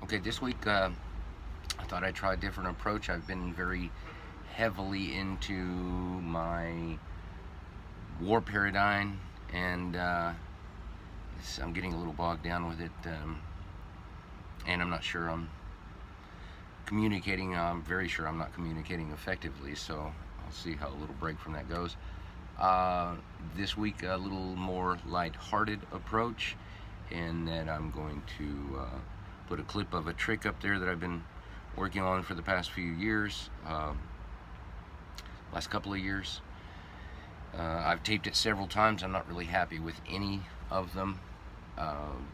Okay, this week I thought I'd try a different approach. I've been very heavily into my war paradigm, and I'm getting a little bogged down with it, and I'm not sure I'm communicating. I'm very sure I'm not communicating effectively, so I'll see how a little break from that goes. Uh, this week, a little more light-hearted approach, in that I'm going to put a clip of a trick up there that I've been working on for the past few years, last couple of years. I've taped it several times. I'm not really happy with any of them.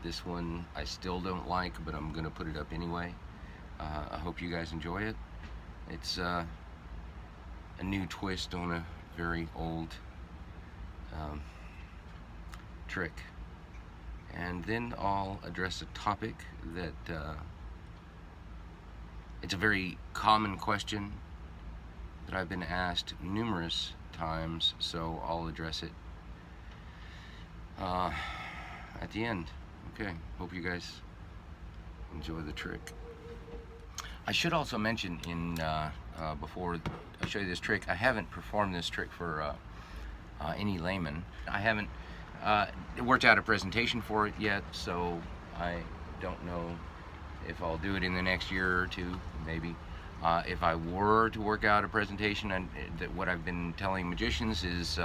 This one I still don't like, but I'm going to put it up anyway. I hope you guys enjoy it. It's a new twist on a very old um, trick. And then I'll address a topic that it's a very common question that I've been asked numerous times, so I'll address it at the end. Okay, hope you guys enjoy the trick. I should also mention before I show you this trick, I haven't performed this trick for any layman. I haven't worked out a presentation for it yet, so I don't know if I'll do it in the next year or two, maybe. If I were to work out a presentation, and that what I've been telling magicians is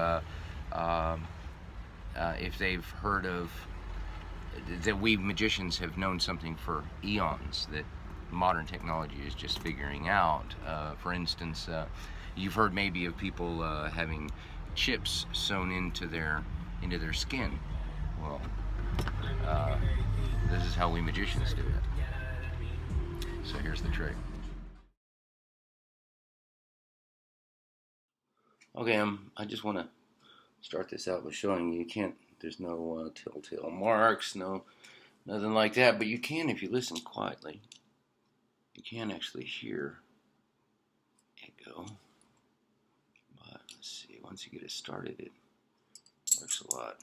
if they've heard of that, we magicians have known something for eons that modern technology is just figuring out. For instance, you've heard maybe of people having chips sewn into their skin. Well, this is how we magicians do it. So here's the trick. Okay, I just want to start this out with showing you can't. There's no telltale marks, nothing like that. But you can, if you listen quietly, you can actually hear it go. But let's see. Once you get it started, it works a lot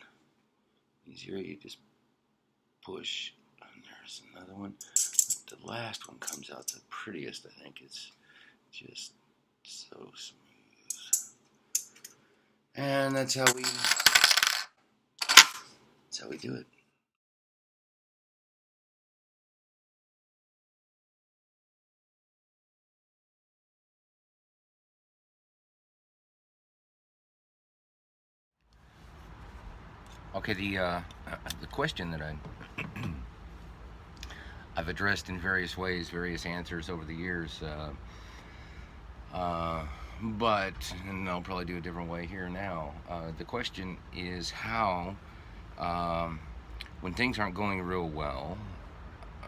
easier. You just push, and there's another one. But the last one comes out the prettiest. I think it's just so smooth. And that's how we do it. Okay, the question that I've addressed in various ways, various answers over the years, but and I'll probably do a different way here now. The question is how, when things aren't going real well,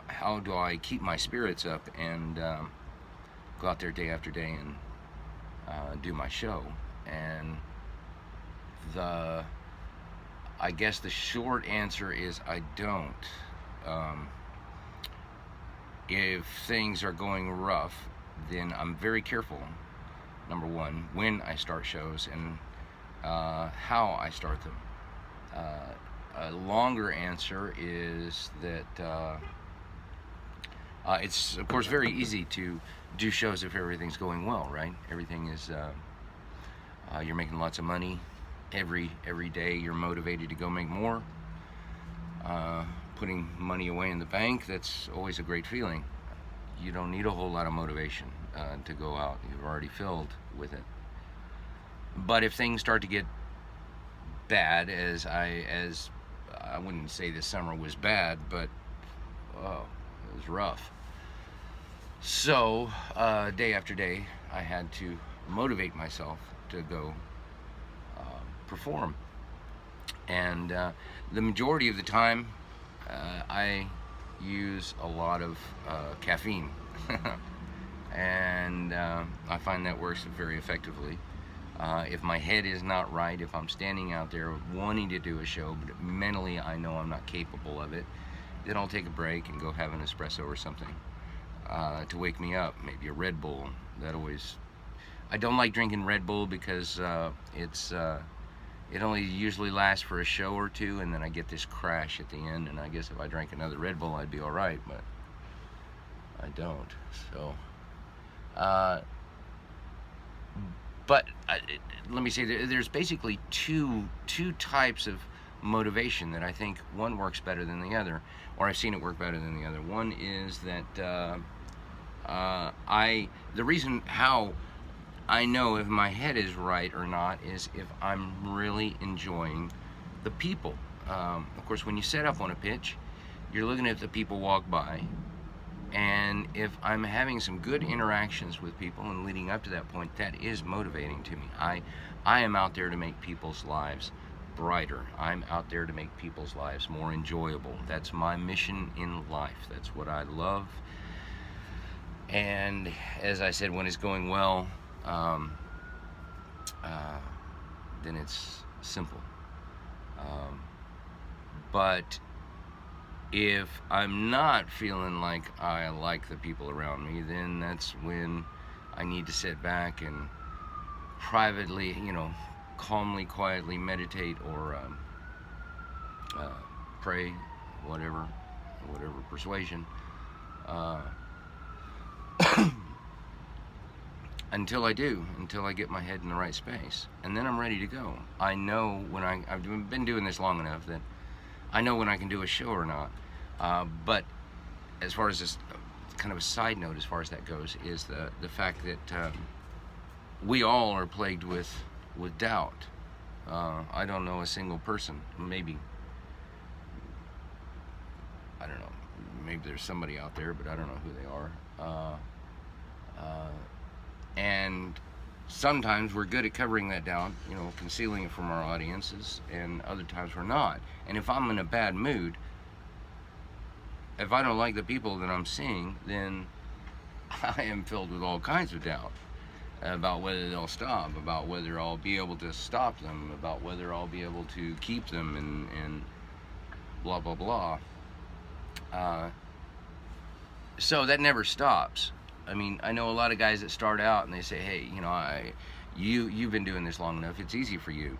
how do I keep my spirits up and go out there day after day and do my show? And I guess the short answer is I don't. If things are going rough, then I'm very careful, number one, when I start shows and how I start them. A longer answer is that it's, of course, very easy to do shows if everything's going well, right? Everything is, you're making lots of money. Every day you're motivated to go make more. Putting money away in the bank, that's always a great feeling. You don't need a whole lot of motivation to go out. You're already filled with it. But if things start to get bad, as I wouldn't say this summer was bad, but oh, it was rough. So day after day, I had to motivate myself to go perform. And the majority of the time, I use a lot of caffeine. And I find that works very effectively. If my head is not right, if I'm standing out there wanting to do a show, but mentally I know I'm not capable of it, then I'll take a break and go have an espresso or something to wake me up. Maybe a Red Bull. That always. I don't like drinking Red Bull because it only usually lasts for a show or two, and then I get this crash at the end. And I guess if I drank another Red Bull, I'd be all right. But I don't. So, uh, but let me say, there's basically two types of motivation that I think one works better than the other, or I've seen it work better than the other. One is that the reason how I know if my head is right or not is if I'm really enjoying the people. Of course, when you set up on a pitch, you're looking at the people walk by, and if I'm having some good interactions with people and leading up to that point, that is motivating to me. I am out there to make people's lives brighter. I'm out there to make people's lives more enjoyable. That's my mission in life. That's what I love. And as I said, when it's going well, then it's simple. But if I'm not feeling like I like the people around me, then that's when I need to sit back and privately, calmly, quietly meditate or pray, whatever persuasion, until I get my head in the right space, and then I'm ready to go. I know when I've been doing this long enough that I know when I can do a show or not. But as far as this kind of a side note, as far as that goes, is the fact that we all are plagued with doubt. I don't know a single person. Maybe, I don't know. Maybe there's somebody out there, but I don't know who they are. And sometimes we're good at covering that doubt, concealing it from our audiences, and other times we're not. And if I'm in a bad mood, if I don't like the people that I'm seeing, then I am filled with all kinds of doubt about whether they'll stop, about whether I'll be able to stop them, about whether I'll be able to keep them, and blah, blah, blah. So that never stops. I mean, I know a lot of guys that start out and they say, hey, you've been doing this long enough, it's easy for you.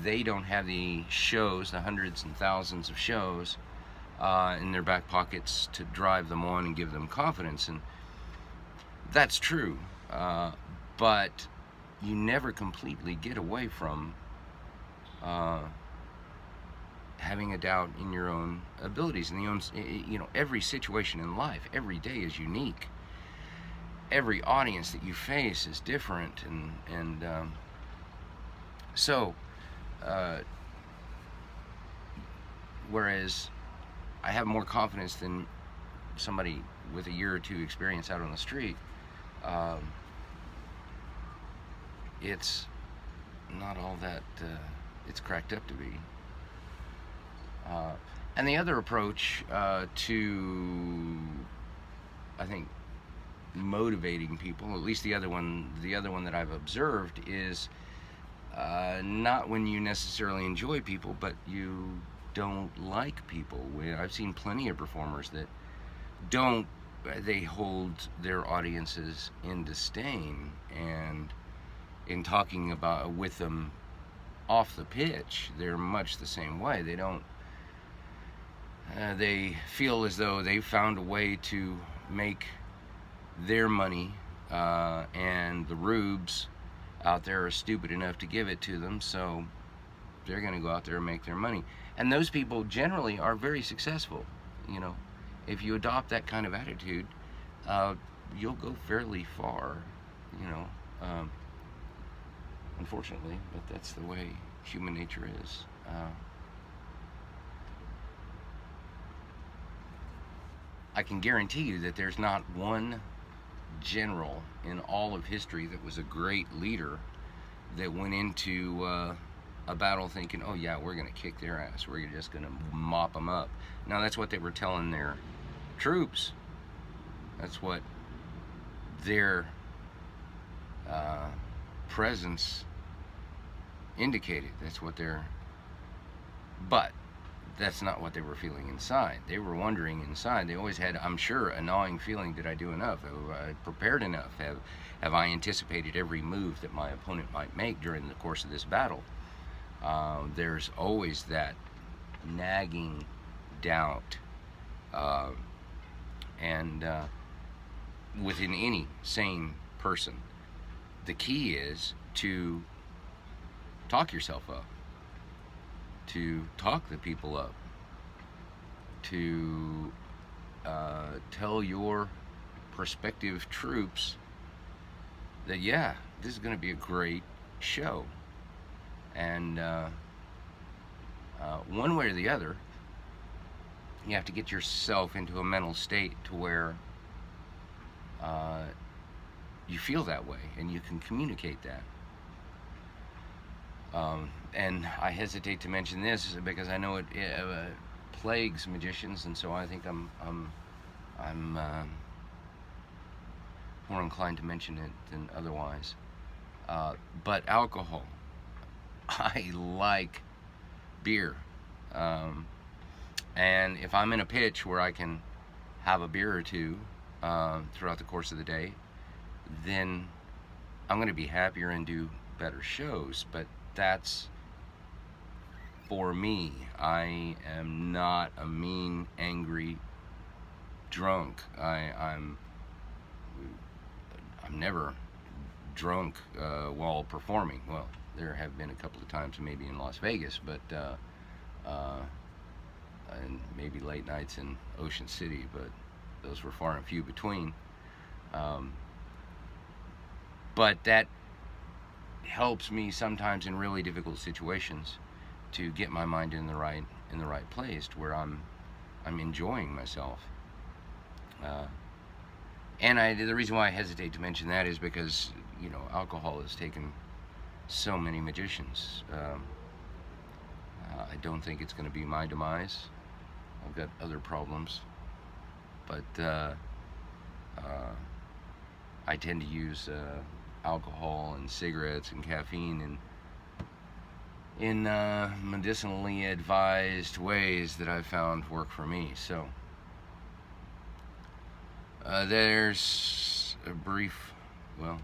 They don't have the shows, the hundreds and thousands of shows in their back pockets to drive them on and give them confidence, and that's true, but you never completely get away from having a doubt in your own abilities, and every situation in life, every day is unique. Every audience that you face is different, and so whereas I have more confidence than somebody with a year or two experience out on the street, it's not all that it's cracked up to be. And the other approach to, I think, motivating people, at least the other one that I've observed, is not when you necessarily enjoy people, but you don't like people. I've seen plenty of performers that they hold their audiences in disdain, and in talking with them off the pitch, they're much the same way. They feel as though they've found a way to make their money, and the rubes out there are stupid enough to give it to them, so they're going to go out there and make their money. And those people generally are very successful. If you adopt that kind of attitude, you'll go fairly far, unfortunately, but that's the way human nature is. I can guarantee you that there's not one general in all of history that was a great leader that went into a battle thinking, oh yeah, we're going to kick their ass, we're just going to mop them up. Now that's what they were telling their troops. That's what their presence indicated. But that's not what they were feeling inside. They were wondering inside. They always had, I'm sure, a gnawing feeling, did I do enough? Have I prepared enough? Have I anticipated every move that my opponent might make during the course of this battle? There's always that nagging doubt and within any sane person. The key is to talk yourself up, to talk the people up, to tell your prospective troops that, yeah, this is going to be a great show. And one way or the other, you have to get yourself into a mental state to where you feel that way and you can communicate that. And I hesitate to mention this because I know it plagues magicians, and so I think I'm more inclined to mention it than otherwise. But alcohol, I like beer, and if I'm in a pitch where I can have a beer or two throughout the course of the day, then I'm going to be happier and do better shows. But that's for me. I am not a mean, angry drunk. I'm never drunk while performing. Well, there have been a couple of times, maybe in Las Vegas, but and maybe late nights in Ocean City, but those were far and few between. But that helps me sometimes in really difficult situations to get my mind in the right place, to where I'm enjoying myself. And the reason why I hesitate to mention that is because, you know, alcohol has taken so many magicians. I don't think it's going to be my demise. I've got other problems, but I tend to use alcohol and cigarettes and caffeine in medicinally advised ways that I've found work for me. So there's a brief, well,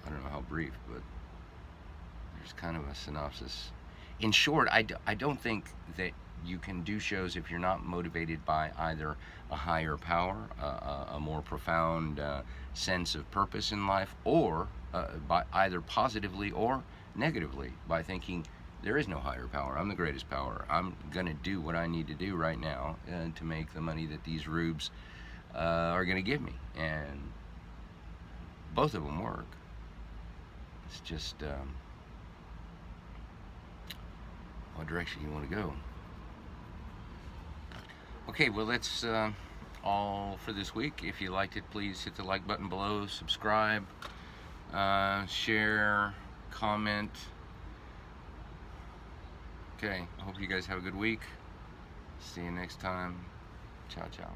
I don't know how brief, but there's kind of a synopsis. In short, I don't think that you can do shows if you're not motivated by either a higher power, a more profound sense of purpose in life, or by either positively or negatively, by thinking there is no higher power. I'm the greatest power. I'm going to do what I need to do right now to make the money that these rubes are going to give me. And both of them work. It's just what direction you want to go. Okay, well, that's all for this week. If you liked it, please hit the like button below, subscribe, share, comment. Okay, I hope you guys have a good week. See you next time. Ciao, ciao.